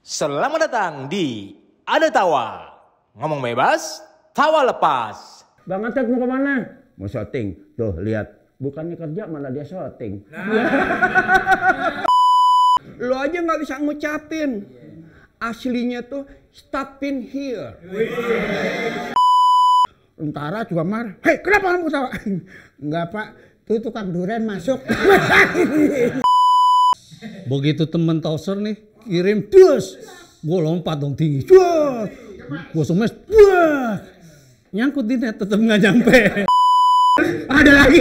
Selamat datang di Ada Tawa. Ngomong bebas, tawa lepas. Bang Atet mau kemana? Mau syuting. Tuh lihat, bukannya kerja malah dia syuting. Lo aja nggak bisa ngucapin. Aslinya tuh stop in here. Tentara juga marah. Hei, kenapa kamu ketawa? Enggak pak, tuh tukang durian masuk. Begitu temen Tauser nih kirim dus, gue lompat dong tinggi, gue semes, nyangkut di net tetep nggak nyampe. Ada lagi,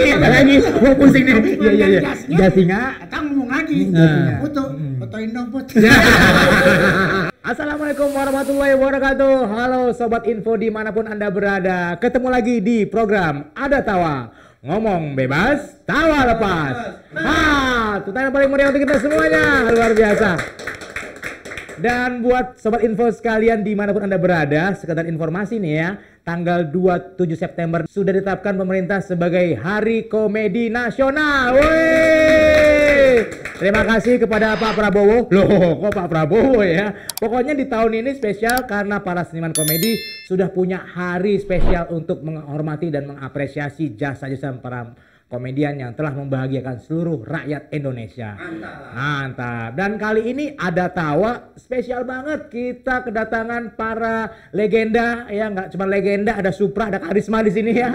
gue pusing nih. Iya. Jasingnya, kita ngomong lagi. Fotoin dong, foto. Assalamualaikum warahmatullahi wabarakatuh. Halo Sobat Info dimanapun Anda berada. Ketemu lagi di program Ada Tawa. Ngomong bebas, tawa lepas. Tepuk tangan paling meriah untuk kita semuanya. Luar biasa. Dan buat Sobat Info sekalian dimanapun Anda berada, sekedar informasi nih ya, tanggal 27 September sudah ditetapkan pemerintah sebagai Hari Komedi Nasional. Woi, terima kasih kepada Pak Prabowo. Loh, kok Pak Prabowo ya? Pokoknya di tahun ini spesial karena para seniman komedi sudah punya hari spesial untuk menghormati dan mengapresiasi jasa-jasa para komedian yang telah membahagiakan seluruh rakyat Indonesia. Mantap. Dan kali ini Ada Tawa spesial banget. Kita kedatangan para legenda, ya nggak cuma legenda, ada Supra, ada karisma di sini ya.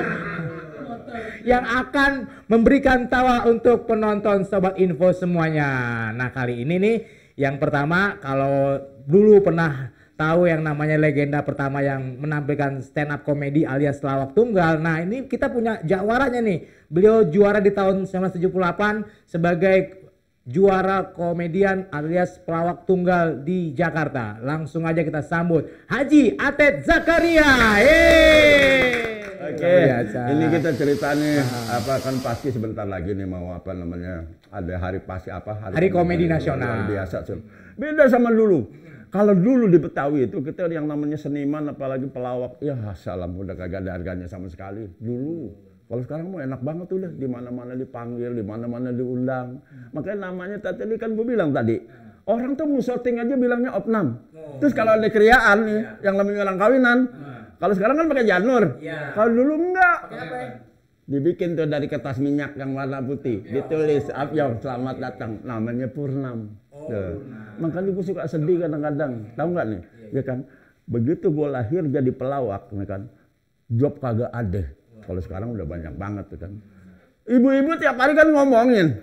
Yang akan memberikan tawa untuk penonton Sobat Info semuanya. Nah kali ini nih, yang pertama kalau dulu pernah tahu yang namanya legenda pertama yang menampilkan stand up komedi alias lawak tunggal. Nah ini kita punya jawaranya nih. Beliau juara di tahun 1978 sebagai juara komedian alias pelawak tunggal di Jakarta. Langsung aja kita sambut Haji Atet Zakaria. Oke, ini kita ceritanya apa kan pasti sebentar lagi nih mau apa namanya ada hari pasti apa hari komedi nasional. Luar biasa tuh. Beda sama dulu. Kalau dulu di Betawi itu kita yang namanya seniman apalagi pelawak ya salam udah kagak ada harganya sama sekali dulu. Kalau sekarang mau enak banget udah di mana-mana dipanggil, di mana-mana diundang. Makanya namanya tadi kan gue bilang tadi orang tuh mau syuting aja bilangnya opnam. Terus kalau ada kriaan nih yang namanya orang kawinan, kalau sekarang kan pakai janur. Kalau dulu enggak. Dibikin tuh dari kertas minyak yang warna putih, ditulis Afyong selamat datang, namanya Purnam. Makanya gue suka sedih kadang-kadang, tahu nggak nih, ya kan? Begitu gue lahir jadi pelawak, ya kan? Job kagak ada. Kalau sekarang udah banyak banget tuh kan. Ibu-ibu tiap hari kan ngomongin,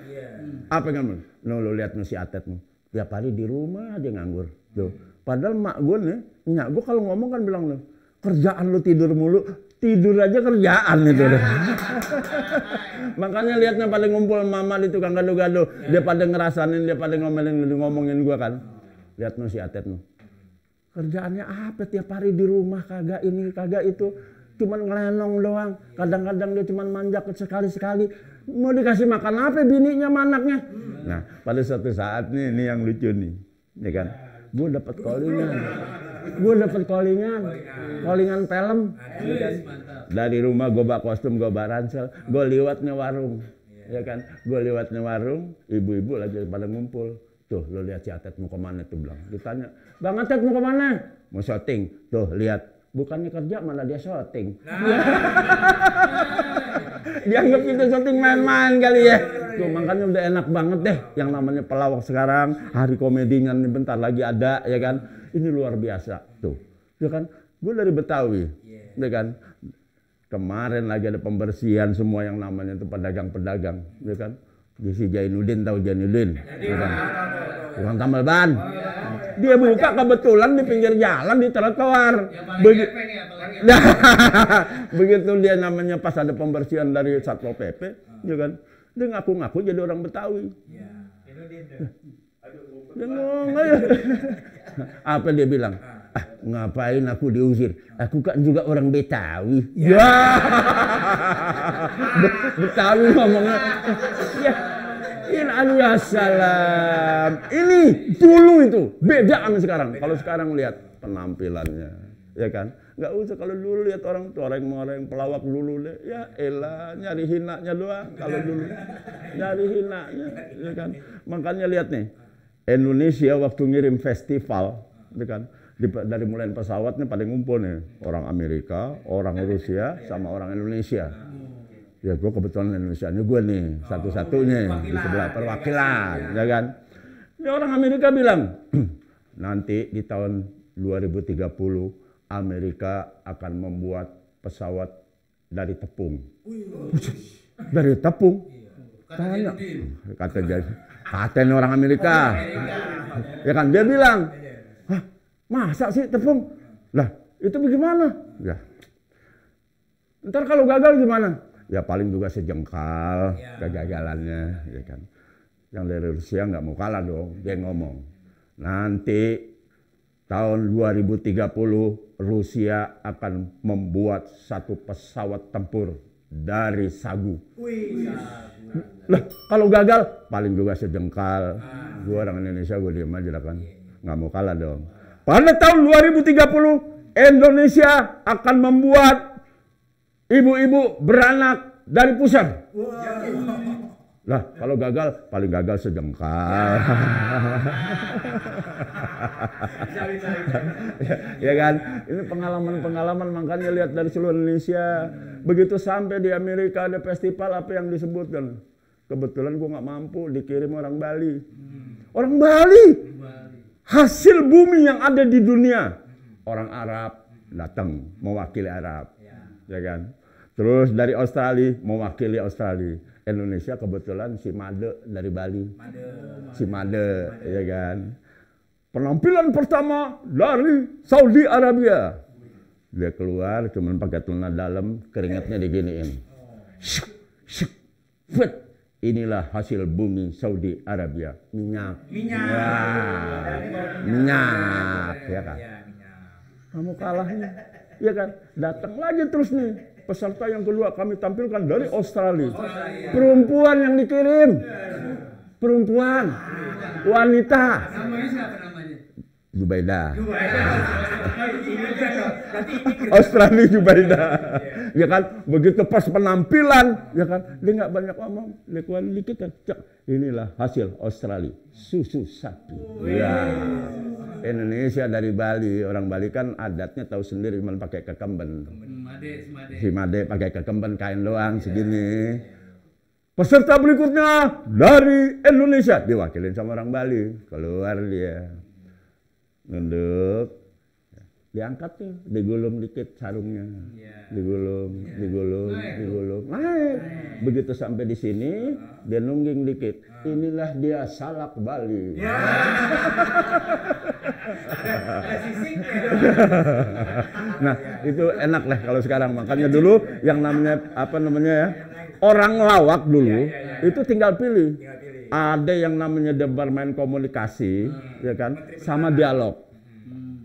apa kan? Lo lihat si Atet nih, tiap hari di rumah aja nganggur. Tuh. Padahal mak gue nih, nyak gue kalau ngomong kan bilang lo, kerjaan lo tidur mulu. Tidur aja kerjaan itu. Makanya lihatnya pada ngumpul mama di tukang gado-gado. Dia pada ngerasain, dia pada ngomongin gua kan. Lihat no si Atet no. Kerjaannya apa tiap hari di rumah kagak ini kagak itu. Cuman ngelenong doang. Kadang-kadang dia cuman manjak sekali-sekali. Mau dikasih makan apa bininya sama anaknya. Nah pada suatu saat nih ini yang lucu nih. Ya kan. Gue dapat callingan film. Dari rumah gue bawa kostum, gue bawa ransel, gue lewatnya warung, ya kan? Gue lewatnya warung, ibu-ibu lagi pada ngumpul. Tuh, lo lihat si Atet mau kemana tuh bilang. Ditanya, Bang Atet mau kemana? Mau syuting. Tuh, lihat. Bukannya kerja malah dia syuting. Dianggap itu syuting main-main kali ya. Tuh, makanya udah enak banget deh yang namanya pelawak sekarang. Hari komedinya nih bentar lagi ada, ya kan? Ini luar biasa. Tuh, ya kan? Gue dari Betawi, ya kan? Kemarin lagi ada pembersihan semua yang namanya itu pedagang-pedagang, ya kan? Si Jainuddin tahu Jainuddin, ya kan? Tukang tambal ban. Dia buka kebetulan di pinggir jalan di trotoar. Begitu dia namanya pas ada pembersihan dari Satpol PP, ya kan? Dia ngaku-ngaku jadi orang Betawi. Dia ngomong aja. Apa dia bilang? Ngapain aku diusir? Aku kan juga orang Betawi. Betawi ngomongnya. Ya salam. Ini dulu itu beda sama sekarang. Kalau sekarang lihat penampilannya, ya kan? Nggak usah kalau dulu lihat orang toreng-moreng pelawak dulu deh. Ya elah nyari hinanya doang kalau dulu. Nyari hinanya, ya kan? Makanya lihat nih. Indonesia waktu ngirim festival ya kan. Dari mulai pesawatnya paling ngumpul nih, orang Amerika, orang Rusia, sama orang Indonesia. Ya gue kebetulan Indonesia, ini gue nih satu-satunya di sebelah perwakilan, ya kan. Ini orang Amerika bilang, nanti di tahun 2030 Amerika akan membuat pesawat dari tepung. Dari tepung? Tanya. Katanya orang Amerika. Ya kan, dia bilang, hah, masa sih tepung? Lah, itu bagaimana? Ya. Ntar kalau gagal gimana? Ya paling juga sejengkal kegagalannya, ya kan. Yang dari Rusia nggak mau kalah dong, dia ngomong. Nanti tahun 2030 Rusia akan membuat satu pesawat tempur dari sagu. Lah, kalau gagal paling juga sejengkal. Gue orang Indonesia, gue diem aja kan. Nggak mau kalah dong. Pada tahun 2030 Indonesia akan membuat ibu-ibu beranak dari pusar. Lah, kalau gagal paling gagal sejengkal. Ya kan? Ini pengalaman-pengalaman, makanya lihat dari seluruh Indonesia. Begitu sampai di Amerika ada festival apa yang disebutkan. Kebetulan gue nggak mampu, dikirim orang Bali. Orang Bali. Hasil bumi yang ada di dunia. Orang Arab datang mewakili Arab. Ya kan? Terus dari Australia mewakili Australia. Indonesia kebetulan si Made dari Bali. Si Made, ya kan. Penampilan pertama dari Saudi Arabia. Dia keluar cuman pakai celana dalam, keringatnya diginiin. Syuk, syuk, fit. Inilah hasil bumi Saudi Arabia. Minyak. Ya. Minyak, ya kan. Kamu kalahnya. Ya kan. Datang lagi terus nih. Peserta yang kedua kami tampilkan dari Australia. Perempuan yang dikirim. Perempuan. Wanita. Namanya siapa namanya? Jubaidah. Australia Jubaidah. Ya kan, begitu pas penampilan, ya kan, dia nggak banyak ngomong, dia keluar dikit kan, cek. Inilah hasil Australia, susu sapi. Ya. Indonesia dari Bali, orang Bali kan adatnya tahu sendiri, cuma pakai kekemben. Si Made pakai kekemben kain doang segini. Peserta berikutnya dari Indonesia, diwakilin sama orang Bali, keluar dia. Nunduk, diangkat tuh, digulung dikit sarungnya, digulung, naik. Begitu sampai di sini, dia nungging dikit. Inilah dia salak Bali. Nah, itu enak lah kalau sekarang. Makanya dulu yang namanya apa namanya ya, orang lawak dulu itu tinggal pilih. Ada yang namanya dia bermain komunikasi, ya kan, sama dialog.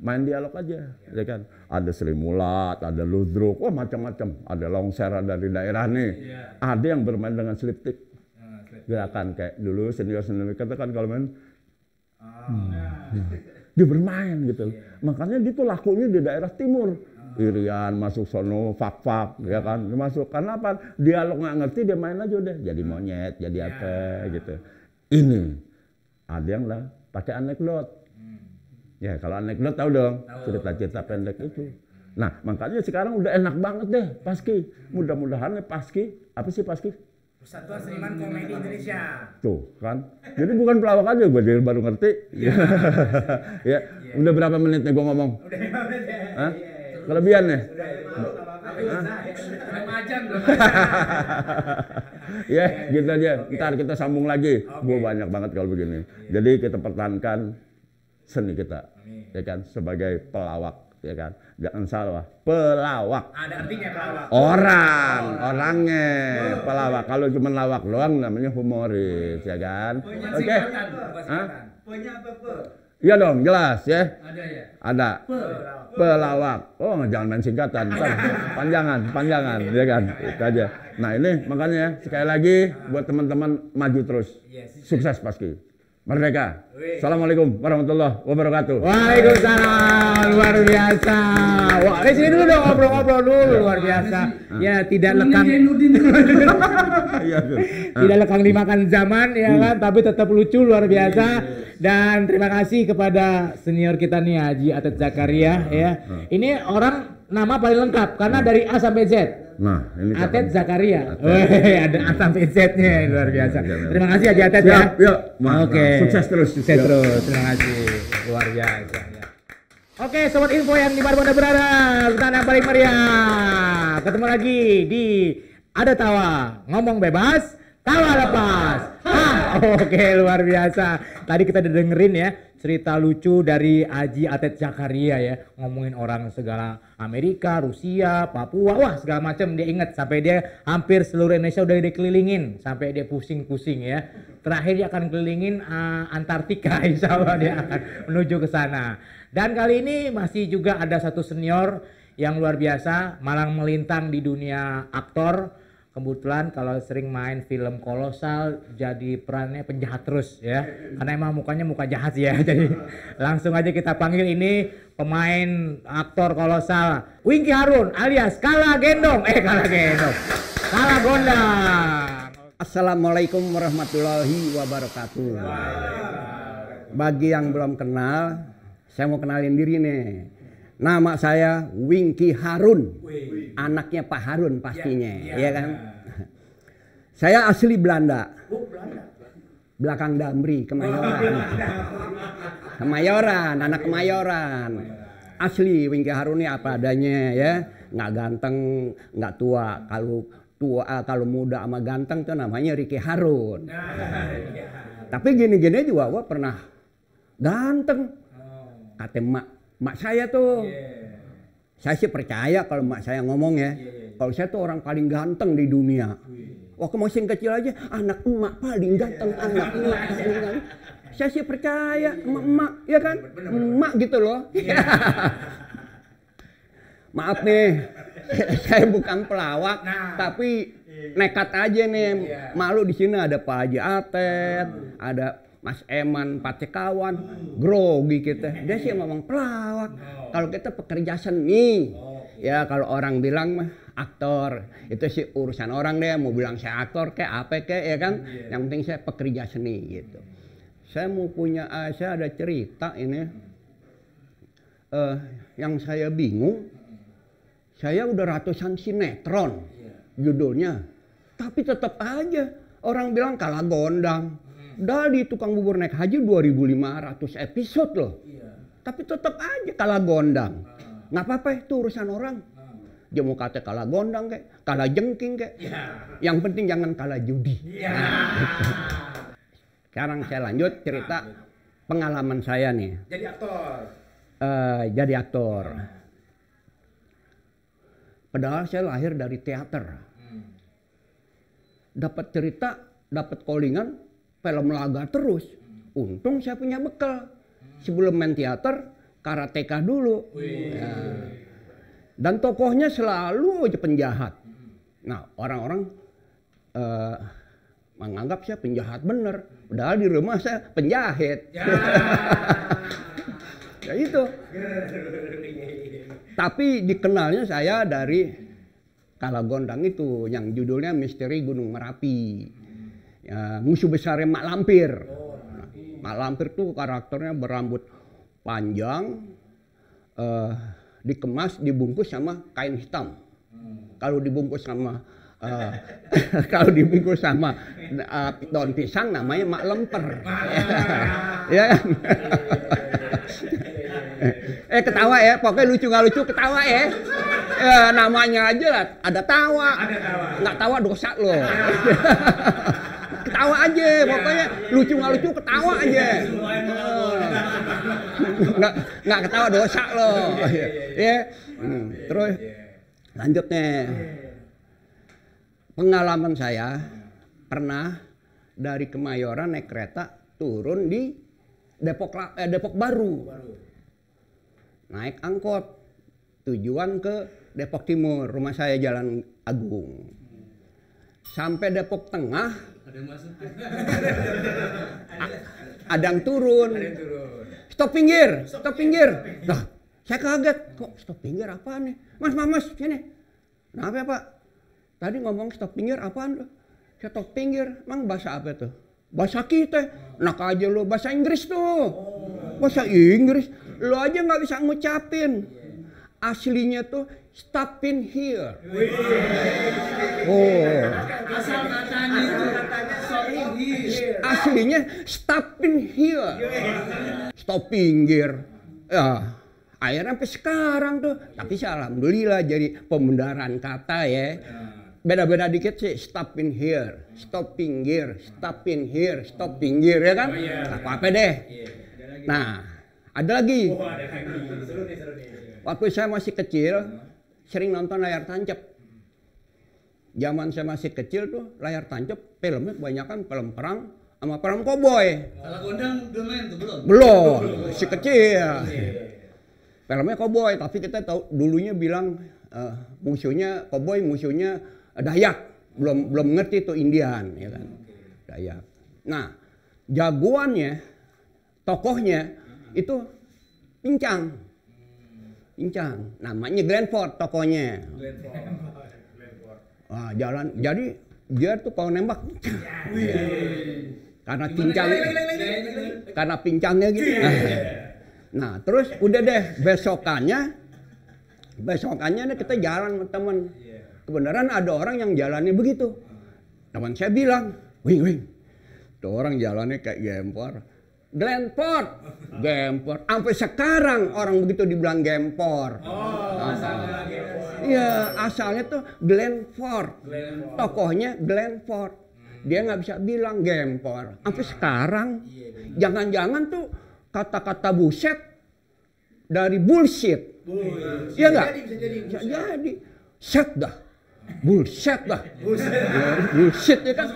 Main dialog aja, ya kan. Ada Sri Mulat, ada Ludruk, wah macam-macam. Ada Longser dari daerah nih. Ada yang bermain dengan slipstick. Gerakan kayak dulu senior-senior kita kan kalau main, dia bermain gitu. Makanya dia tuh lakunya di daerah timur. Irian masuk sono, fak-fak, ya kan, masuk. Karena apa? Dialog nggak ngerti, dia main aja udah. Jadi monyet, jadi apa gitu. Ini ada yang lah pakai anekdot. Ya kalau anekdot tahu dong, cerita-cerita pendek itu. Nah makanya sekarang udah enak banget deh Paski. Mudah-mudahan Paski, apa sih Paski? Persatuan Seniman Komedi Indonesia. Tuh kan, jadi bukan pelawak aja, gue jadi baru ngerti. Ya, udah berapa menit nih gue ngomong? Udah 5 menit ya. Hah? Kelebihan nih? Ya, gitu aja. Ntar kita sambung lagi. Gue banyak banget kalau begini. Jadi kita pertahankan seni kita, ya kan, sebagai pelawak, ya kan. Jangan salah, pelawak. Ada artinya pelawak. Orangnya pelawak. Kalau cuma lawak doang namanya humoris, ya kan. Oke. Punya apa? Iya dong, jelas ya. Ada ya? Ada. Pelawak. Oh, jangan main singkatan. Panjangan, ya kan. Itu aja. Nah, ini makanya sekali lagi buat teman-teman maju terus. Sukses Paski. Merdeka. Assalamualaikum warahmatullahi wabarakatuh. Waalaikumsalam, luar biasa. Wah, di sini dulu dong, ngobrol-ngobrol dulu, luar biasa. Ya, tidak lekang. Tidak lekang dimakan zaman, ya kan, tapi tetap lucu, luar biasa. Dan terima kasih kepada senior kita nih, Haji Atet Zakaria, ya. Ini orang nama paling lengkap karena dari A sampai Z. Nah, ini Atet Zakaria. Ada A sampai Z-nya, luar biasa. Terima kasih Haji Atet ya. Yuk, Oke. Sukses terus. Sukses terus. Terima kasih. Luar biasa. Ya. Oke, sobat info yang di mana berada, sultan yang paling meriah. Ketemu lagi di Ada Tawa, ngomong bebas, tawa lepas. Oke, luar biasa. Tadi kita udah dengerin ya cerita lucu dari Haji Atet Zakaria ya, ngomongin orang segala Amerika, Rusia, Papua, wah segala macam dia ingat sampai dia hampir seluruh Indonesia udah dikelilingin sampai dia pusing-pusing ya. Terakhir dia akan kelilingin Antartika, insya Allah dia akan menuju ke sana. Dan kali ini masih juga ada satu senior yang luar biasa, malang melintang di dunia aktor. Kebetulan kalau sering main film kolosal jadi perannya penjahat terus ya, karena emang mukanya muka jahat ya. Jadi langsung aja kita panggil ini pemain aktor kolosal Wingky Harun alias Kala Gendong, Kala Gondang. Assalamualaikum warahmatullahi wabarakatuh. Bagi yang belum kenal, saya mau kenalin diri nih. Nama saya Wingky Harun, anaknya Pak Harun pastinya, ya kan? Saya asli Belanda, belakang Damri, Kemayoran, anak Kemayoran. Asli Wingky Harun ini apa adanya ya, nggak ganteng, nggak tua. Kalau muda sama ganteng tuh namanya Ricky Harun. Tapi gini-gini juga gua pernah ganteng, kata mak saya tuh, saya sih percaya kalau mak saya ngomong ya, kalau saya tuh orang paling ganteng di dunia. Waktu masih kecil aja, anak emak paling ganteng, anak emak paling ganteng. Saya sih percaya emak, ya kan, emak gitu loh. Maaf nih, saya bukan pelawak, tapi nekat aja nih. Malu di sini ada Pak Haji Atet, ada Mas Eman, Pak Cekawan, grogi kita. Dia sih memang pelawak. Kalau kita pekerja seni, ya kalau orang bilang mah aktor, itu sih urusan orang deh. Mau bilang saya aktor kayak apa kayak ya kan. Yang penting saya pekerja seni gitu. Saya mau punya, saya ada cerita ini. Yang saya bingung, saya udah ratusan sinetron judulnya. Tapi tetap aja orang bilang Kala Gondang. Dari tukang bubur naik haji 2.500 episode loh. Tapi tetap aja Kala Gondang. Nggak apa-apa itu urusan orang. Dia mau kata Kala Gondang kayak, Kala Jengking kayak. Yang penting jangan Kala judi. Sekarang saya lanjut cerita pengalaman saya nih. Jadi aktor. Jadi aktor. Padahal saya lahir dari teater. Dapat cerita, dapat callingan, film laga terus. Untung saya punya bekal. Sebelum main teater, karateka dulu. Ya. Dan tokohnya selalu aja penjahat. Nah, orang-orang menganggap saya penjahat bener. Padahal di rumah saya penjahit. Ya itu. Tapi dikenalnya saya dari Kala Gondang itu, yang judulnya Misteri Gunung Merapi. Ya, musuh besarnya Mak Lampir. Mak Lampir tuh karakternya berambut panjang, dikemas, dibungkus sama kain hitam. Kalau dibungkus sama daun pisang namanya Mak Lemper. Ya. Ketawa ya, pokoknya lucu nggak lucu ketawa ya. Namanya aja lah, ada tawa. Nggak tawa dosa loh. Ketawa aja, pokoknya lucu nggak lucu ketawa aja. Nggak ketawa dosa loh. Ya. Terus lanjut nih. Pengalaman saya pernah dari Kemayoran naik kereta turun di Depok Baru. Naik angkot tujuan ke Depok Timur, rumah saya Jalan Agung. Sampai Depok Tengah Ada yang turun. Stop pinggir. Nah, saya kaget. Kok stop pinggir apaan nih? Mas, sini. Kenapa ya Pak? Tadi ngomong stop pinggir apaan tuh? Stop pinggir, emang bahasa apa tuh? Bahasa kita. Enak aja lo, bahasa Inggris tuh. Bahasa Inggris. Lo aja nggak bisa ngucapin. Aslinya tuh stop in here. Oh. Asal katanya itu stop in here. Aslinya stop in here. Stop pinggir. Ya, akhirnya sampai sekarang tuh. Tapi sih alhamdulillah jadi pembenaran kata ya. Beda-beda dikit sih, stop in here, stop pinggir, stop in here, stop pinggir ya kan? Apa-apa deh. Nah, ada lagi. Waktu saya masih kecil, sering nonton layar tancap. Zaman saya masih kecil tuh, layar tancap filmnya kebanyakan film perang sama film koboi. Kalau Gondang belum main tuh belum? Belum, masih kecil. Filmnya koboi, tapi kita tahu dulunya bilang musuhnya koboi, musuhnya Dayak. Belum ngerti tuh Indian, ya kan? Dayak. Nah, jagoannya, tokohnya itu pincang. Namanya Glenn Ford tokohnya. Wah, jalan. Jadi dia tuh kalau nembak karena pincangnya gitu. Nah, terus udah deh besokannya nih kita jalan sama temen. Kebenaran ada orang yang jalannya begitu. Teman saya bilang, wing, tuh orang jalannya kayak gempor. Glenn Ford. Sampai sekarang orang begitu dibilang gempor. Iya, asalnya tuh Glenn Ford. Tokohnya Glenn Ford. Dia nggak bisa bilang gempor. Sampai sekarang, jangan-jangan tuh kata-kata buset dari bullshit. Iya nggak? Bisa jadi. Set dah. Bullshit dah. Bullshit ya kan?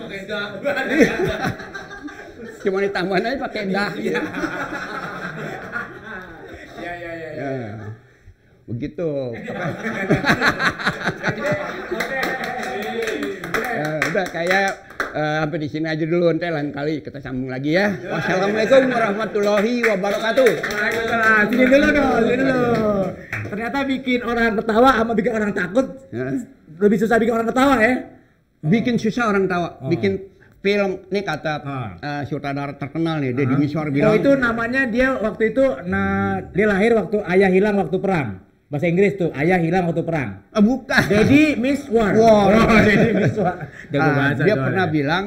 Cuma ditambahin aja pakai dah. Ya. Begitu. Udah kayak sampai di sini aja dulu, nanti lain kali kita sambung lagi ya. Wassalamualaikum warahmatullahi wabarakatuh. Waalaikumsalam. Sini dulu. Ternyata bikin orang ketawa sama bikin orang takut lebih susah bikin orang ketawa ya. Bikin susah orang tawa. Bikin film nih kata sutradara terkenal nih, Deddy Miswar bilang. Oh itu namanya dia waktu itu dia lahir waktu ayah hilang waktu perang. Bahasa Inggris tuh, ayah hilang waktu perang. Bukan. Deddy Miswar. Deddy Miswar. Jago bahasa. Dia pernah bilang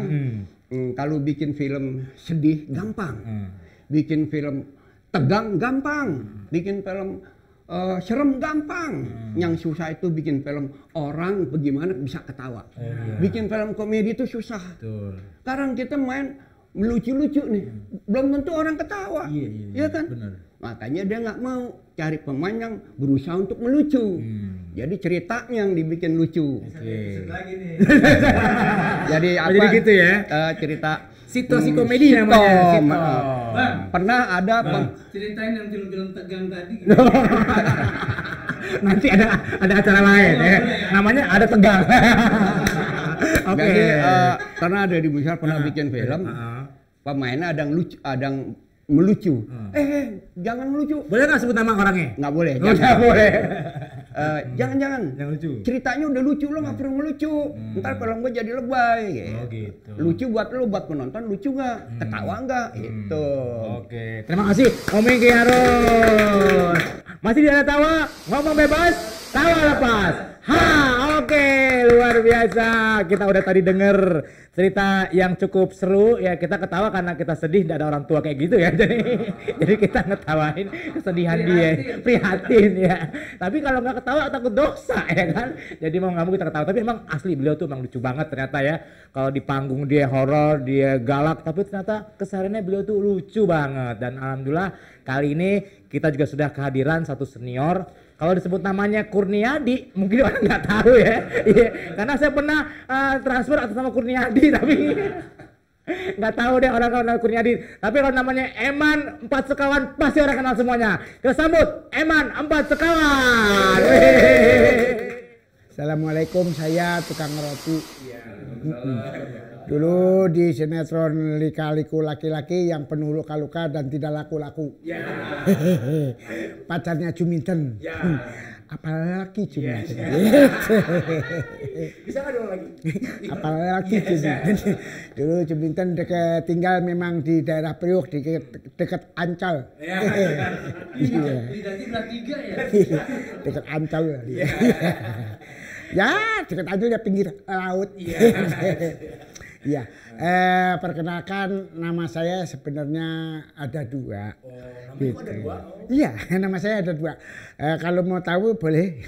kalau bikin film sedih gampang. Bikin film tegang gampang. Bikin film serem gampang. Yang susah itu bikin film orang bagaimana bisa ketawa. Bikin film komedi itu susah. Sekarang kita main melucu-lucu nih, belum tentu orang ketawa. Iya kan? Bener. Makanya dia nggak mau cari pemain yang berusaha untuk melucu. Jadi ceritanya yang dibikin lucu. Jadi apa? Jadi gitu ya? Cerita situasi komedi namanya. Pernah ada ceritain yang film-film tegang tadi. Nanti ada acara lain ya. Namanya ada tegang. Oke. Jadi karena ada di Miswar pernah bikin film, pemainnya ada yang lucu, ada yang melucu. Jangan melucu. Boleh nggak sebut nama orangnya? Nggak boleh. Nggak boleh. Jangan. Yang lucu. Ceritanya udah lucu, lo nggak perlu melucu. Ntar film gue jadi lebay. Gitu. Lucu buat lo, buat penonton lucu nggak? Ketawa nggak? Itu. Oke. Terima kasih Om Wingky Harun. Masih di Ada Tawa, ngomong bebas, tawa lepas. Oke, luar biasa. Kita udah tadi denger cerita yang cukup seru ya. Kita ketawa karena kita sedih, tidak ada orang tua kayak gitu ya. Jadi kita ngetawain kesedihan dia, prihatin ya. Tapi kalau nggak ketawa takut dosa ya kan. Jadi mau nggak mau kita ketawa. Tapi emang asli beliau tuh emang lucu banget ternyata ya. Kalau di panggung dia horor, dia galak, tapi ternyata kesehariannya beliau tuh lucu banget. Dan alhamdulillah kali ini kita juga sudah kehadiran satu senior. Kalau disebut namanya Kurniadi, mungkin orang nggak tahu ya. Karena saya pernah transfer atas nama Kurniadi, tapi nggak tahu deh orang Kurniadi. Tapi kalau namanya Eman 4 Sekawan, pasti orang kenal semuanya. Kita sambut Eman 4 Sekawan. Assalamualaikum, saya tukang roti. Dulu di sinetron Lika-Liku Laki-Laki yang penuh luka-luka dan tidak laku-laku. Pacarnya Juminten. Apalagi Juminten. Bisa nggak dulu lagi? Apalagi Juminten. Dulu Juminten tinggal memang di daerah Priuk, dekat Ancol. Lidahnya belah 3 ya. Dekat Ancol. Ya, dekat Ancol ya pinggir laut. Iya, perkenalkan nama saya sebenarnya ada 2. Gitu. Iya, nama saya ada 2. Kalau mau tahu boleh.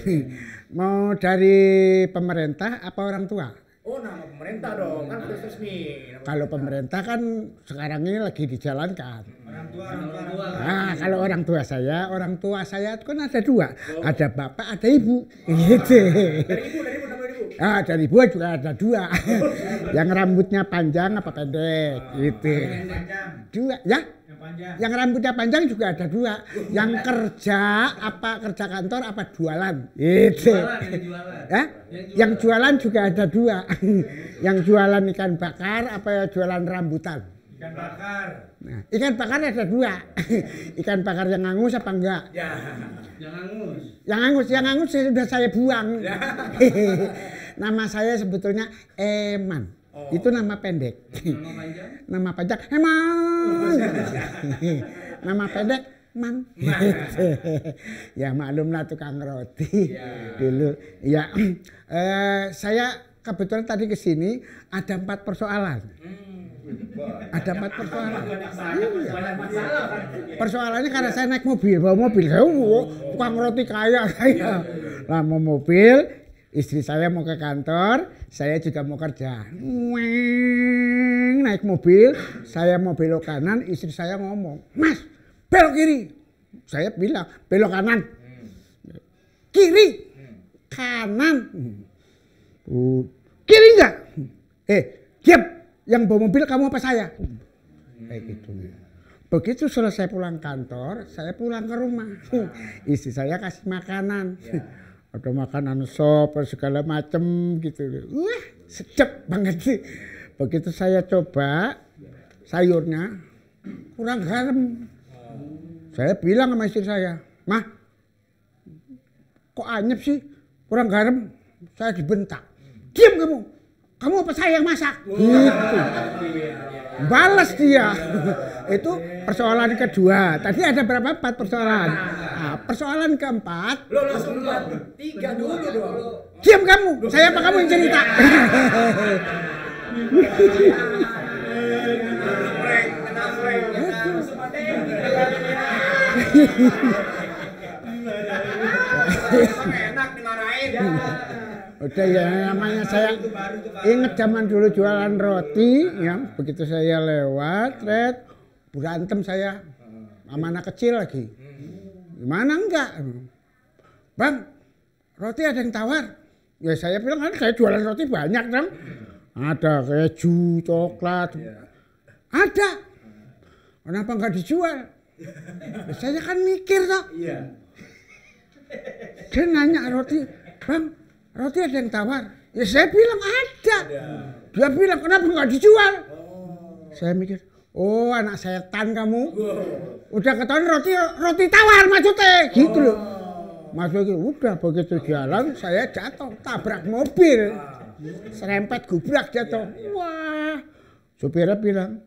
Mau dari pemerintah apa orang tua? Oh, nama pemerintah dong, kan harus resmi. Kalau pemerintah kan sekarang ini lagi dijalankan. Orang tua. Nah, kalau orang tua saya kan ada 2. Ada bapak, ada ibu. Gitu. Dari ibu, nama ibu. Ah, dari ibu juga ada 2. Yang rambutnya panjang apa pendek, gitu. 2, ya? Yang rambutnya panjang juga ada 2. Yang kerja kantor apa jualan, gitu. Ya? Yang jualan juga ada 2. Yang jualan ikan bakar apa jualan rambutan. Ikan bakar. Nah, ikan bakar ada 2. Ikan bakar yang angus apa enggak? Ya. Yang angus. Yang angus sudah saya buang. Nama saya sebetulnya Eman. Itu nama pendek. Nama panjang Eman. Nama pendek Man. Ya maklumlah tukang roti dulu. Ya, saya kebetulan tadi ke sini ada 4 persoalan. Ada 4 persoalan. Persoalannya karena saya naik mobil, bawa mobil. Saya tukang roti kaya saya. Lah mau mobil, istri saya mau ke kantor, saya juga mau kerja. Naik mobil, saya mau belok kanan, istri saya ngomong, "Mas, belok kiri." Saya bilang, "Belok kanan." "Kiri." "Kanan." "Kiri enggak?" "Diam. Yang bawa mobil kamu apa saya?" Kayak gitu. Begitu selesai pulang kantor, saya pulang ke rumah. Istri saya kasih makanan. Ada makanan sop segala macem gitu. Wah, sedap banget sih. Begitu saya coba sayurnya kurang garam. Saya bilang sama istri saya, "Mah, kok anyep sih? Kurang garam." Saya dibentak. "Diam kamu. Kamu apa saya yang masak?" Gitu. Balas dia. Itu persoalan kedua. Tadi ada berapa? 4 persoalan. Nah, persoalan keempat. Lo langsung 3 dulu dong. "Diam kamu. Saya apa kamu yang cerita?" Enak dimarahin. Udah ya, namanya saya inget zaman dulu jualan roti ya, begitu saya lewat berantem saya sama anak kecil lagi. Gimana enggak? "Bang, roti ada yang tawar." Ya saya bilang kan saya jualan roti banyak dong. Ada keju, coklat. Ada. Kenapa enggak dijual? Ya, saya kan mikir toh. Dia nanya roti, "Bang, roti ada yang tawar?" Ya saya bilang ada. Dia bilang, "Kenapa nggak dijual?" Saya mikir, oh anak setan kamu. Udah ketahuan roti tawar maksudnya. Gitu loh. Maksudnya udah begitu jalan saya jatuh. Tabrak mobil. Serempet gubrak jatuh. Wah. Supirnya bilang,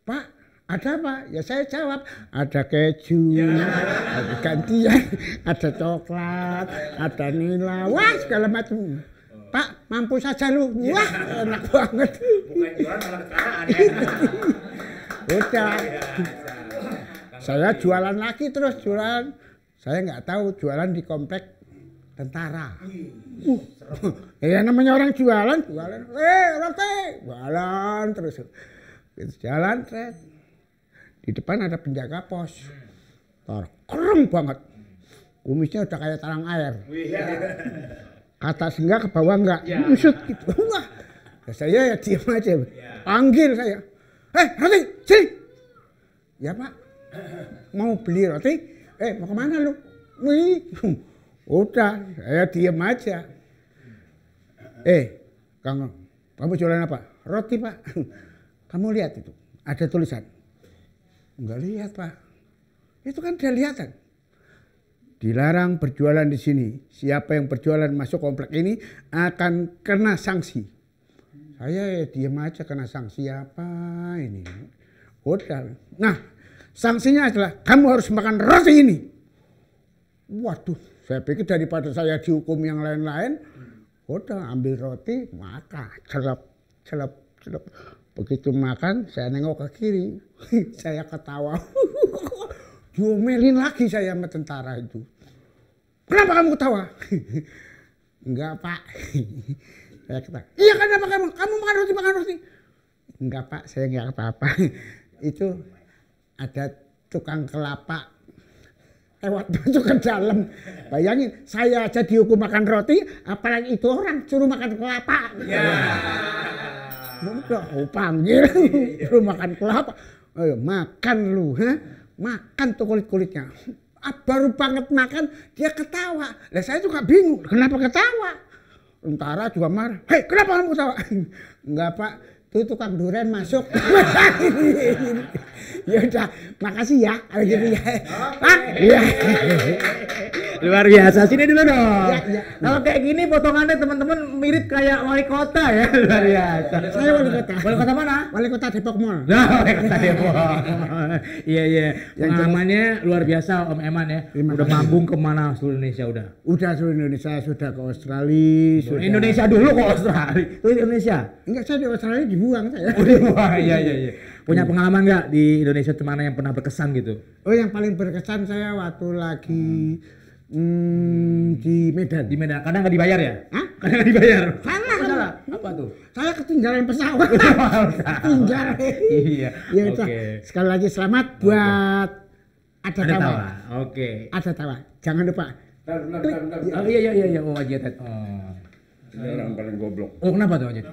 "Pak, ada apa?" Ya saya jawab, "Ada keju, ada gantian, ada coklat, ada nila, wah segala macam." "Pak, mampu saja lu." Wah, enak banget. Bukan jualan malah kecelakaan. Udah. Saya jualan lagi terus jualan. Saya nggak tahu jualan di komplek tentara. Ya namanya orang jualan. Roti, jualan terus. Jalan, di depan ada penjaga pos. Keren banget. Kumisnya udah kayak talang air. Atas enggak, ke bawah enggak. Usut gitu. Wah. Ya saya ya diam aja. Panggil saya. Roti, sini. Ya Pak. Mau beli roti? Mau kemana lu? Wih. Udah, saya diam aja. Kang, kamu jualan apa? roti Pak. Kamu lihat itu, ada tulisan. Enggak lihat Pak. Itu kan dia lihat kan. Dilarang berjualan di sini. Siapa yang berjualan masuk komplek ini akan kena sanksi. Saya diam aja, kena sanksi apa ini. Udah. Nah, sanksinya adalah kamu harus makan roti ini. Waduh, saya pikir daripada saya dihukum yang lain-lain, udah ambil roti, makan, celep. Begitu makan, saya nengok ke kiri, saya ketawa. Diomelin lagi saya sama tentara itu. Kenapa kamu ketawa? Enggak Pak. Saya ketawa. Iya kenapa kamu makan roti? Enggak Pak, saya enggak apa-apa. Itu ada tukang kelapa lewat masuk ke dalam. Bayangin, saya aja dihukum makan roti, apalagi itu orang suruh makan kelapa. Udah, panggil, suruh makan kelapa. Ayo, makan lu, ha? Makan tuh kulit-kulitnya. Baru banget makan, dia ketawa. Lah saya juga bingung, kenapa ketawa? Tentara juga marah. Hei, kenapa kamu ketawa? Enggak Pak, tuh tukang durian masuk. Ya udah, makasih ya. Kalau gitu ya. Pak, iya. Luar biasa, sini dulu dong. Ya. Kalau kayak gini potongannya teman-teman mirip kayak wali kota ya. Luar biasa. Saya wali kota. Wali kota mana? Wali kota Depok Mall. Nah, wali kota Depok. Iya. Pengalamannya luar biasa Om Eman ya. Udah manggung kemana seluruh Indonesia udah? Udah seluruh Indonesia, sudah ke Australia. Sudah. Indonesia dulu ke Australia. Itu Indonesia. Enggak, saya di Australia dibuang saya. Wah, iya. Punya pengalaman nggak di Indonesia mana yang pernah berkesan gitu? Oh, yang paling berkesan saya waktu lagi di Medan. Di Medan, kadang nggak dibayar ya? Hah? Kadang nggak dibayar. Salah. Apa tuh? Saya ketinggalan pesawat. Ketinggalan. Iya. Ya udah. Sekali lagi selamat buat ada tawa. Oke. Ada tawa. Jangan lupa. Oh iya. Oh aja Ted. Oh. Ini orang paling goblok. Oh kenapa tuh aja?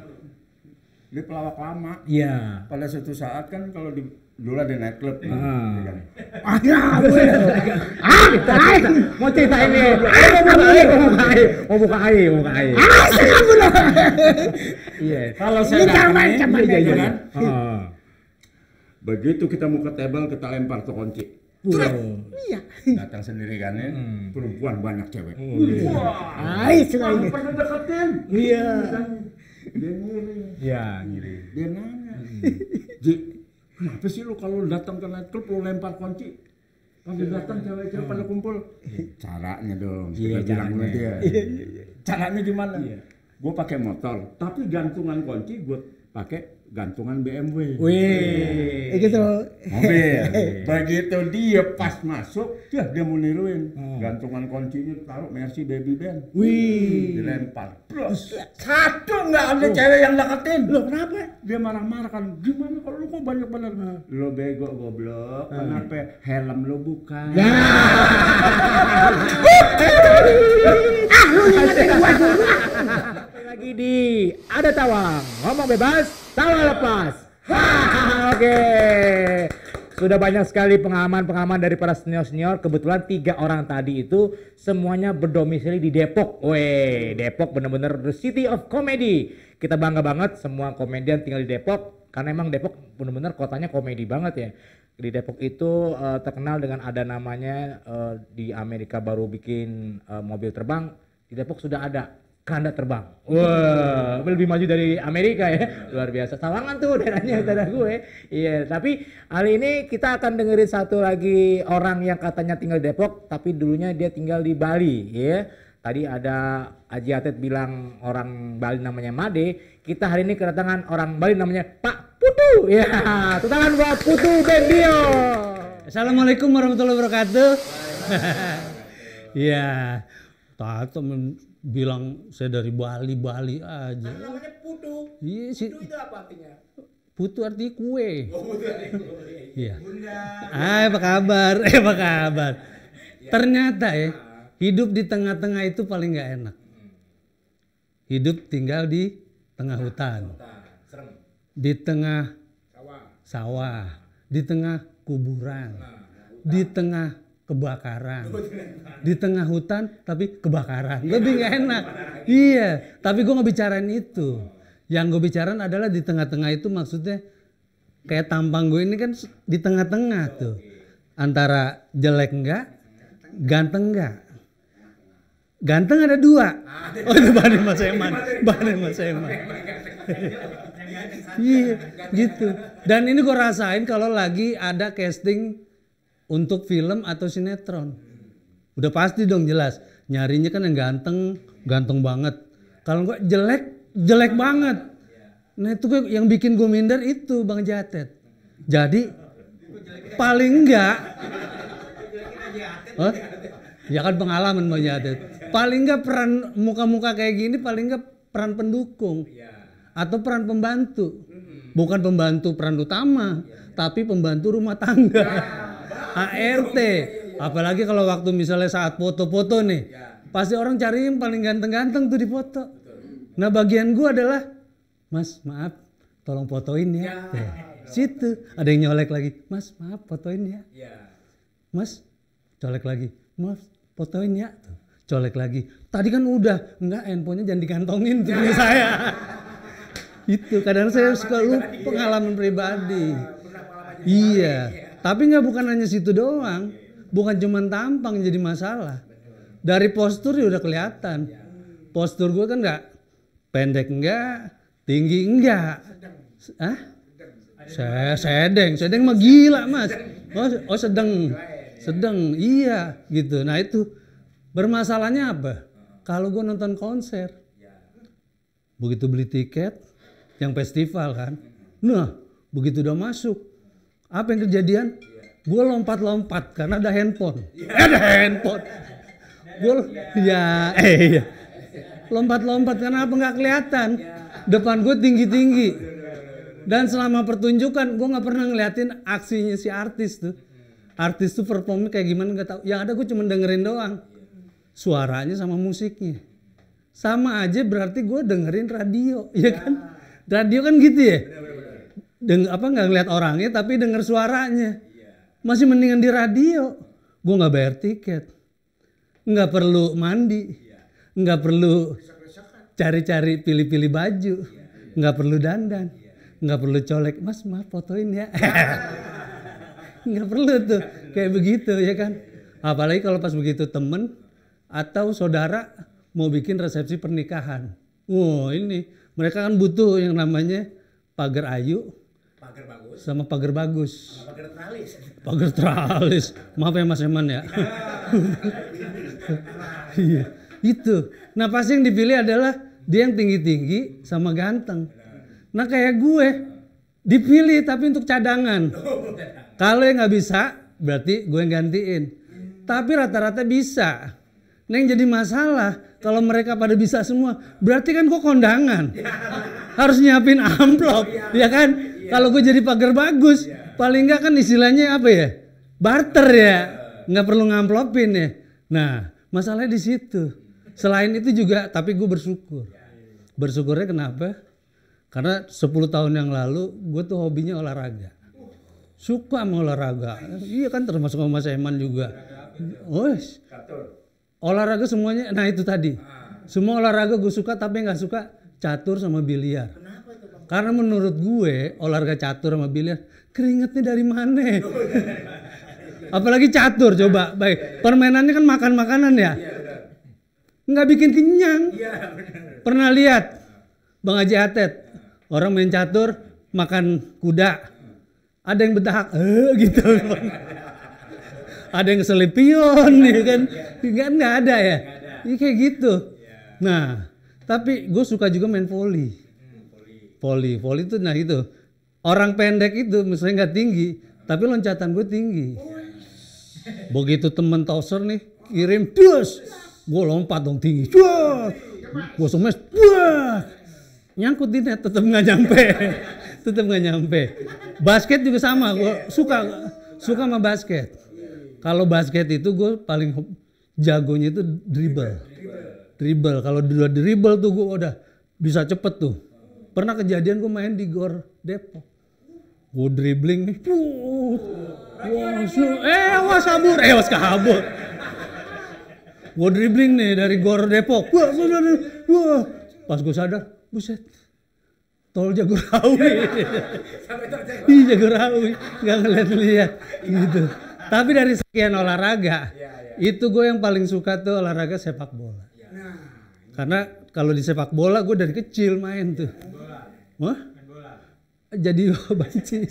Dia pelawak lama. Iya. Pada suatu saat kan kalau dulu ada night club. Ya kan? Mau cerita ini. Mau buka air. Iya. Kalau saya datang kan. Begitu kita mau ke table, kita lempar tuh kunci. Iya. Datang sendiri kan ya. Perempuan banyak cewek. Sekali. Pernah deketin. Iya. Dia ngiri. Iya, ngiri. Dia nanya. Ji, kenapa sih lu kalau datang ke night club lu lempar kunci? Kalau datang cewek-cewek pada kumpul. Caranya dong. Iya, caranya. Dia. Caranya gimana? Gue pakai motor, tapi gantungan kunci gue pakai gantungan BMW. Wih. Gitu. Mobil. Begitu dia pas masuk, dia mau niruin. Gantungan kuncinya taruh Mercy Baby Band. Wih. Dilempar. Plus. Satu nggak ada cewek yang deketin. Loh kenapa? Dia marah-marah kan. Gimana kalau lu kok banyak bener? Lo bego goblok. Kenapa helm lo bukan? Lagi di Ada Tawa, ngomong bebas, tawa lepas. Oke. Sudah banyak sekali pengalaman dari para senior-senior. Kebetulan 3 orang tadi itu semuanya berdomisili di Depok. Weh, Depok bener-bener the city of comedy. Kita bangga banget semua komedian tinggal di Depok. Karena emang Depok bener-bener kotanya komedi banget ya. Di Depok itu terkenal dengan ada namanya di Amerika baru bikin mobil terbang. Di Depok sudah ada keranda terbang. Wah, lebih maju dari Amerika ya. Luar biasa. Sawangan tuh daerah gue. Iya, tapi kali ini kita akan dengerin satu lagi orang yang katanya tinggal di Depok tapi dulunya dia tinggal di Bali, ya. Tadi ada Aji Atet bilang orang Bali namanya Made. Kita hari ini kedatangan orang Bali namanya Pak Putu. Ya, tangan buat Putu Bendio. Assalamualaikum warahmatullahi wabarakatuh. Ya, Tato bilang saya dari Bali aja. Namanya Putu. Iya sih. Putu itu apa artinya? Putu artinya kue. Oh, Putu artinya kue. Iya. Bunda. Apa kabar? Apa kabar? Ternyata ya, hidup di tengah-tengah itu paling nggak enak. Hidup tinggal di tengah hutan, di tengah sawah, di tengah kuburan, di tengah kebakaran, di tengah hutan tapi kebakaran, lebih nggak enak. Iya, tapi gue nggak bicarain itu. Yang gue bicarain adalah di tengah-tengah itu maksudnya kayak tampang gue ini kan di tengah-tengah tuh. Antara jelek enggak, ganteng enggak. Ganteng ada 2. Oh itu bahannya Mas Eman. Iya gitu. Dan ini gue rasain kalau lagi ada casting untuk film atau sinetron. Udah pasti dong jelas. Nyarinya kan yang ganteng, ganteng banget. Kalau enggak jelek banget. Nah itu yang bikin gue minder itu Bang Jatet. Jadi paling enggak, ya kan pengalaman Bang Jatet. Paling enggak peran muka-muka kayak gini paling enggak peran pendukung atau peran pembantu. Bukan pembantu peran utama, tapi pembantu rumah tangga. ART. Apalagi kalau waktu misalnya saat foto-foto nih, pasti orang cari yang paling ganteng-ganteng tuh di foto. Nah bagian gua adalah, Mas maaf tolong fotoin ya. Situ ada yang nyolek lagi, Mas maaf fotoin ya. Mas colek lagi, Mas fotoin ya. Colek lagi. Tadi kan udah, enggak handphonenya jangan dikantongin tuh punya saya. Itu kadang saya suka lupa pengalaman pribadi. Iya, tapi nggak bukan hanya situ doang. Bukan cuma tampang jadi masalah. Dari postur ya udah kelihatan. Postur gue kan nggak pendek enggak, tinggi enggak. Sedang mah gila Mas. Oh sedang, iya gitu. Nah itu bermasalahnya apa? Kalau gue nonton konser, begitu beli tiket, yang festival kan, nah begitu udah masuk, apa yang kejadian? Gue lompat-lompat karena ada handphone. Ada handphone. Gue iya. Lompat-lompat karena apa nggak kelihatan. Depan gue tinggi-tinggi. Dan selama pertunjukan gue nggak pernah ngeliatin aksinya si artis tuh. Artis tuh performnya kayak gimana nggak tahu. Yang ada gue cuma dengerin doang. Suaranya sama musiknya. Sama aja berarti gue dengerin radio, ya kan? Radio kan gitu ya. Nggak ngeliat orangnya tapi denger suaranya. Masih mendingan di radio. Gue nggak bayar tiket, nggak perlu mandi, nggak perlu cari-cari pilih-pilih baju, nggak perlu dandan, nggak perlu colek. Mas maaf fotoin ya. Nggak perlu tuh kayak begitu ya kan. Apalagi kalau pas begitu temen atau saudara mau bikin resepsi pernikahan. Wow ini mereka kan butuh yang namanya pagar ayu, sama pagar bagus. Pagar teralis. Maaf ya Mas Eman ya. Iya, itu. Nah pasti yang dipilih adalah dia yang tinggi-tinggi sama ganteng. Nah kayak gue dipilih tapi untuk cadangan. Kalau yang nggak bisa berarti gue yang gantiin. Tapi rata-rata bisa. Nah yang jadi masalah kalau mereka pada bisa semua, berarti kan gue kondangan. Harus nyiapin amplop, ya kan? Kalau gue jadi pagar bagus, paling enggak kan istilahnya apa ya? Barter ya, nggak perlu ngamplopin ya. Nah, masalahnya di situ. Selain itu juga, tapi gue bersyukur. Bersyukurnya kenapa? Karena 10 tahun yang lalu, gue tuh hobinya olahraga. Suka sama olahraga. Iya kan termasuk sama Mas Eman juga. Olahraga semuanya, nah itu tadi. Semua olahraga gue suka, tapi nggak suka catur sama biliar. Karena menurut gue olahraga catur sama biliar keringetnya dari mana? Apalagi catur coba, baik permainannya kan makan makanan ya, nggak bikin kenyang. Pernah lihat Bang Haji Atet orang main catur makan kuda, ada yang bedahak, gitu. Ada yang selipion, ya kan? Nggak ada ya, ini kayak gitu. Nah, tapi gue suka juga main volley. Volley itu nah itu orang pendek itu misalnya nggak tinggi tapi loncatan gue tinggi. Begitu temen toser nih kirim dus, gue lompat dong tinggi, gue semes, nyangkut di net tetap nggak nyampe. Basket juga sama, gue suka sama basket. Kalau basket itu gue paling jagonya itu dribble. Kalau dua dribble tuh gue udah bisa cepet tuh. Pernah kejadian gue main di Gor Depok. Gue dribbling nih. Was kabur. Gue dribbling nih dari Gor Depok. Pas gue sadar, buset. tol Jagorawi. Iya Jagorawi, nggak ngeliat-liat gitu. Tapi dari sekian olahraga, itu gue yang paling suka tuh olahraga sepak bola. Karena kalau di sepak bola gue dari kecil main tuh. Wah? Jadi banci.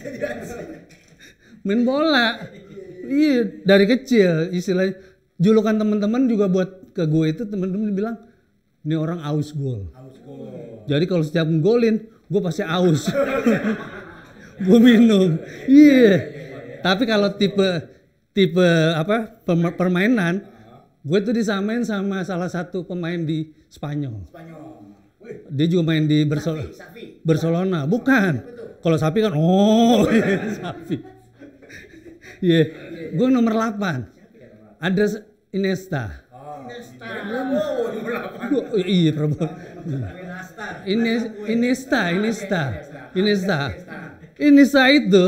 Main bola. Iya, dari kecil istilahnya. Julukan teman-teman juga buat ke gue itu, teman-teman bilang, ini orang aus gol. Jadi kalau setiap golin, gue pasti aus. Gue minum. Iya. Tapi kalau tipe apa permainan, gue tuh disamain sama salah satu pemain di Spanyol. Dia juga main di Barcelona. Bukan. Kalau Sapi kan, Sapi. Iya. Gue nomor 8. Ada Iniesta. Iya, Iniesta itu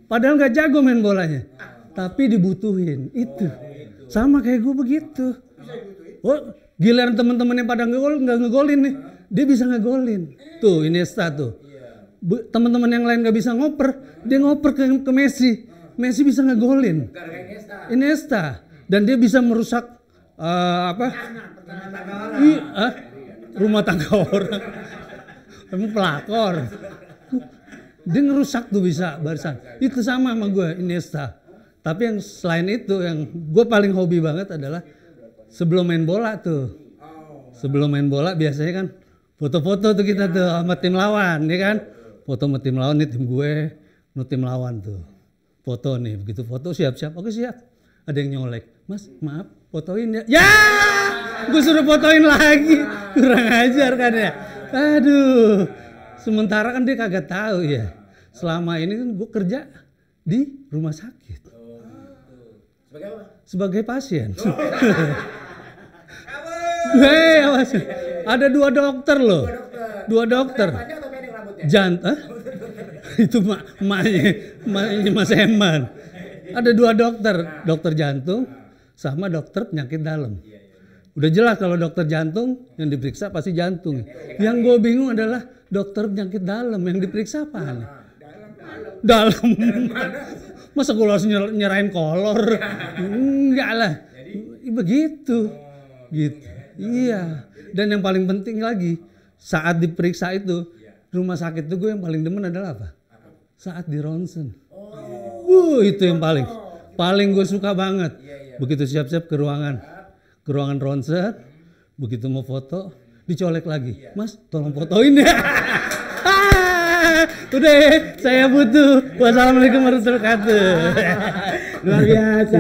padahal nggak jago main bolanya, tapi dibutuhin itu. Sama kayak gue begitu. Oh, giliran teman-teman yang pada nggak ngegolin nih, dia bisa ngegolin. Tuh Iniesta tuh. Teman-teman yang lain nggak bisa ngoper, dia ngoper ke Messi. Messi bisa ngegolin. Iniesta. Dan dia bisa merusak rumah tangga orang. Emang pelakor. Dia ngerusak tuh bisa barisan. Itu sama gue Iniesta. Tapi yang selain itu yang gue paling hobi banget adalah sebelum main bola tuh. Sebelum main bola biasanya kan foto-foto tuh kita tuh sama tim lawan, ya kan? Foto sama tim lawan nih, tim gue, tim lawan tuh. Foto nih, begitu foto siap-siap. Oke siap. Ada yang nyolek. Mas, maaf, fotoin ya. Ya! Gue suruh fotoin lagi. Kurang ajar kan ya. Aduh. Sementara kan dia kagak tahu ya. Selama ini kan gue kerja di rumah sakit. Sebagai apa? Sebagai pasien. Ada 2 dokter loh. 2 dokter. Itu emaknya Mas Eman. Ada 2 dokter, dokter jantung sama dokter penyakit dalam. Udah jelas kalau dokter jantung yang diperiksa pasti jantung. Yang gue bingung adalah dokter penyakit dalam yang diperiksa apa? Dalam. Masa gue harus nyerahin kolor? Enggak lah. Begitu. Gitu. Iya. Dan yang paling penting lagi, saat diperiksa itu, rumah sakit itu gue yang paling demen adalah apa? Saat di ronsen. Itu yang paling gue suka banget. Begitu siap-siap ke ruangan ronsen, begitu mau foto, dicolek lagi. Mas, tolong fotoin ya. Udah, saya butuh. Wassalamualaikum warahmatullahi wabarakatuh. Luar biasa.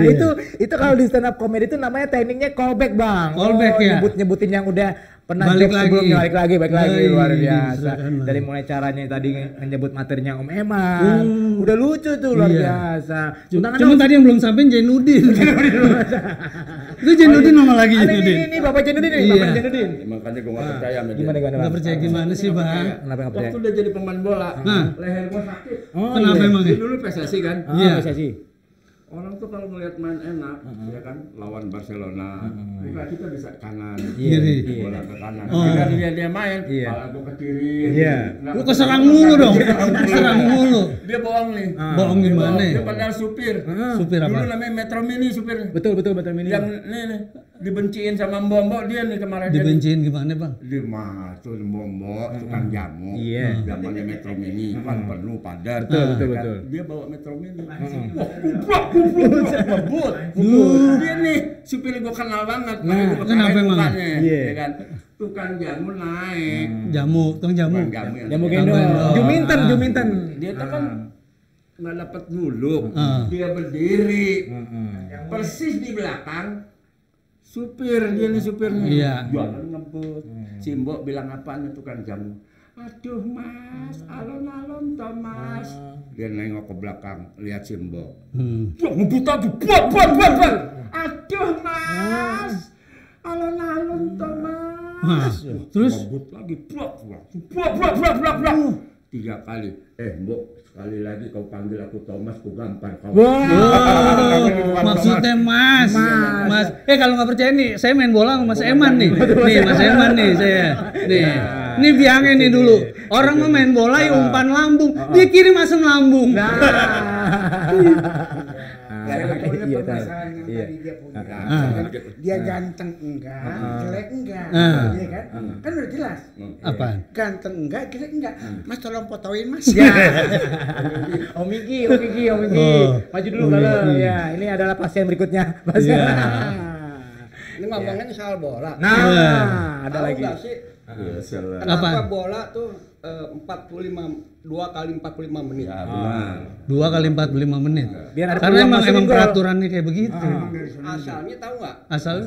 Itu kalau di stand up comedy itu namanya tekniknya callback, Bang. Callback ya. Nyebutin yang udah pernah balik sebelumnya, balik lagi. Luar biasa. Iya. Dari mulai caranya tadi menyebut materinya Om Eman. Udah lucu tuh, luar biasa. Cuma tadi yang belum sampai Jainuddin. Itu Jainuddin nama lagi Jainuddin. Ini Bapak Jainuddin nih, Bapak Jainuddin. Makanya gue gak percaya sama dia. Gimana? Gak percaya gimana sih Bang? Kenapa gak percaya? Waktu udah jadi pemain bola, leher gue sakit. Kenapa emang ya? Dulu PSSI kan? Iya. PSSI. Orang tuh kalau melihat main enak, ya kan, lawan Barcelona, kita bisa kanan, Kiri. bola ke kanan. Kita lihat dia main, bola gue ke kiri. Lu keserang mulu dong. Keserang mulu. Dia bohong nih. Bohong gimana? Dia padahal supir. Supir apa? Dulu namanya Metro Mini supir. Betul Mini. Yang nih dibenciin sama Mbombo dia nih kemarin. Dibenciin gimana Bang? Dia mah tuh Mbombo tukang jamu. Iya. Zamannya Metro Mini kan penuh padat. Betul. Dia bawa Metro Mini. Wah, ngebut. Dia nih supir gue kenal banget. Kenapa emang? Iya kan. Tukang jamu naik. Tukang jamu. Jamu gendong. Juminten. Dia tuh kan nggak dapat dulu. Dia berdiri. Persis di belakang supir, dia nih supirnya. Iya. Jualan ngebut. Simbo bilang apaan tukang jamu? Aduh Mas, alon-alon toh Mas. Dia nengok ke belakang, lihat Simbo. Wah, ngebut lagi, buat. Aduh Mas, alon-alon toh Mas. Terus? Ngebut lagi, buat. 3 kali. Mbok, sekali lagi kau panggil aku Thomas, ku gampar kau. Maksudnya Mas. Kalau nggak percaya nih, saya main bola sama Mas Eman nih. Nih Mas Eman nih saya. Nih Ini biangnya nih dulu. Orang mau main bola ya umpan lambung, dia kirim asam lambung. Iya, tahu. Iya. Dia ganteng enggak, jelek enggak, iya kan? Kan udah jelas. Apaan? Ganteng enggak, jelek enggak. Mas tolong fotoin Mas. Ya. Om Miki. Maju dulu kalau ya, ini adalah pasien berikutnya. Ini ngomongin soal bola. Nah, ada Tahu lagi. nggak sih Apa? kenapa bola tuh 2 kali 45 menit? Ya, benar. 2 kali 45 menit. Biar ada Karena peluang emang masukin gol. peraturannya kayak begitu. Asalnya tahu nggak? Asalnya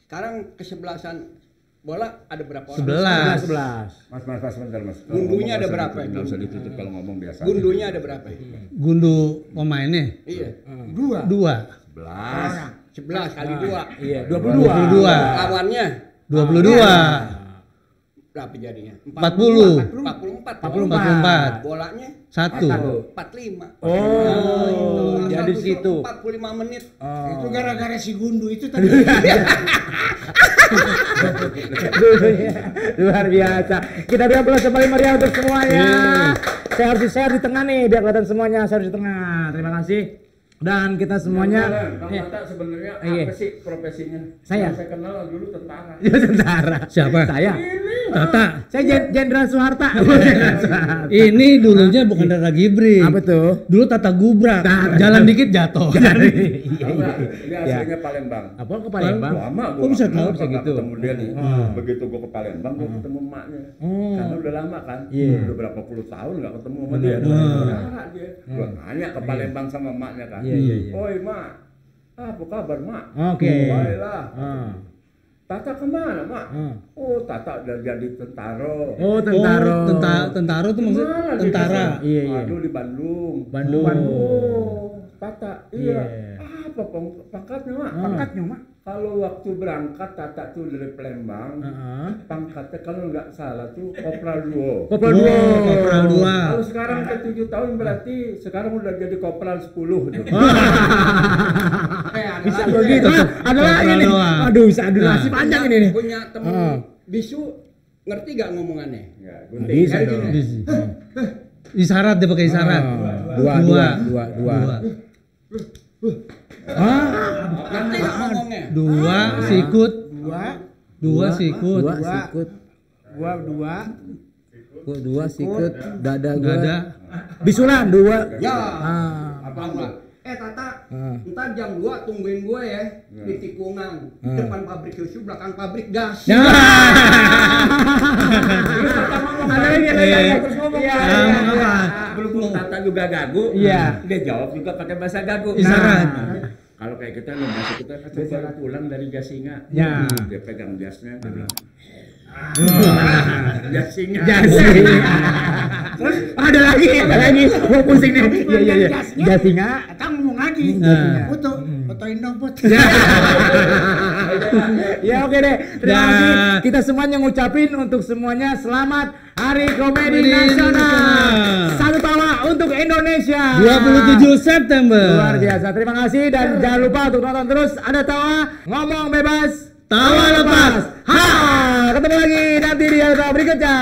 Sekarang kesebelasan bola ada berapa orang? 11. Mas, bentar, Mas. Gundunya ada berapa? Nggak usah ditutup kalau ngomong biasa. Gundunya ada berapa? Gundu pemainnya Iya. 2. 11 kali 2. Iya, 22. Lawannya 22. berapa jadinya? 40. 44. 44. Bolanya 1. 45. Oh, jadi situ. 45 menit. Itu gara-gara si Gundu itu tadi. Luar biasa. Kita beri aplaus yang paling meriah untuk semuanya. Saya harus di tengah nih biar kelihatan semuanya. Saya harus di tengah. Terima kasih. Dan kita semuanya. Kamu kata sebenarnya Iya. apa sih profesinya? Saya. Yang saya kenal dulu tentara. Ya tentara. Siapa? Saya. Tata. Saya Jenderal Soeharto. Ini dulunya bukan Tata Gibri. Apa tuh? Dulu Tata Gubrak. Jalan dikit jatuh. Iya. Ini aslinya Palembang. Apa ke Palembang? Lama Oh, bisa tahu, bisa bisa gitu. ketemu dia nih. Begitu gua ke Palembang, gua ketemu emaknya. Karena udah lama kan. Iya. Udah berapa puluh tahun nggak ketemu sama dia. Tentara dia. Gua nanya ke Palembang sama emaknya kan. Iya. Oi, Mak. Apa kabar, Mak? Oke. Baiklah. Tata kemana, Mak? Oh, Tata udah jadi tentara. Oh, tentara. Tentara tuh maksud Mana di tentara. sana? Iya, iya. Aduh, di Bandung. Bandung. Tata, Iya. Apa pangkatnya, Mak? Pangkatnya, Mak. Kalau waktu berangkat Tata tuh dari Palembang, pangkatnya kalau nggak salah tuh Kopral 2. Kopral Oh, 2. Kopral 2. Kalau sekarang ke 7 tahun berarti sekarang udah jadi Kopral 10 tuh. Bisa begitu. Ada lagi nih. doang. Aduh, bisa adu nasi panjang ini nih. Punya temen bisu, ngerti gak ngomongannya? Ya, Bisa Kayak dong. gini. Isyarat dia pakai isyarat. Dua. Ngerti gak ngomongnya? 2 sikut. 2 sikut. Gua sikut, dada Dada. Bisulan 2. Ya. apa Enggak. Tata, ntar jam 2 tungguin gue ya di tikungan, depan pabrik susu, belakang pabrik gas. Ada lagi. Terus ngomong. Iya. Belum Tata juga gagu. Iya. Dia jawab juga pakai bahasa gagu. Isyarat. Kalau kayak kita nih, masih kita baru pulang dari Jasinga. Ya. Dia pegang jasnya, dia bilang, Jasinga. Terus ada lagi. Gua pusing nih. Iya. Jasinga. Kita ngomong lagi. Fotoin dong, Pot. Ya oke deh. Terima kasih. Kita semuanya ngucapin untuk semuanya selamat Hari Komedi Nasional. Satu tawa untuk Indonesia. 27 September. Luar biasa. Terima kasih dan jangan lupa untuk nonton terus Ada Tawa Ngomong Bebas Tawa Lepas. Ha! Ketemu lagi nanti di Ada Tawa berikutnya.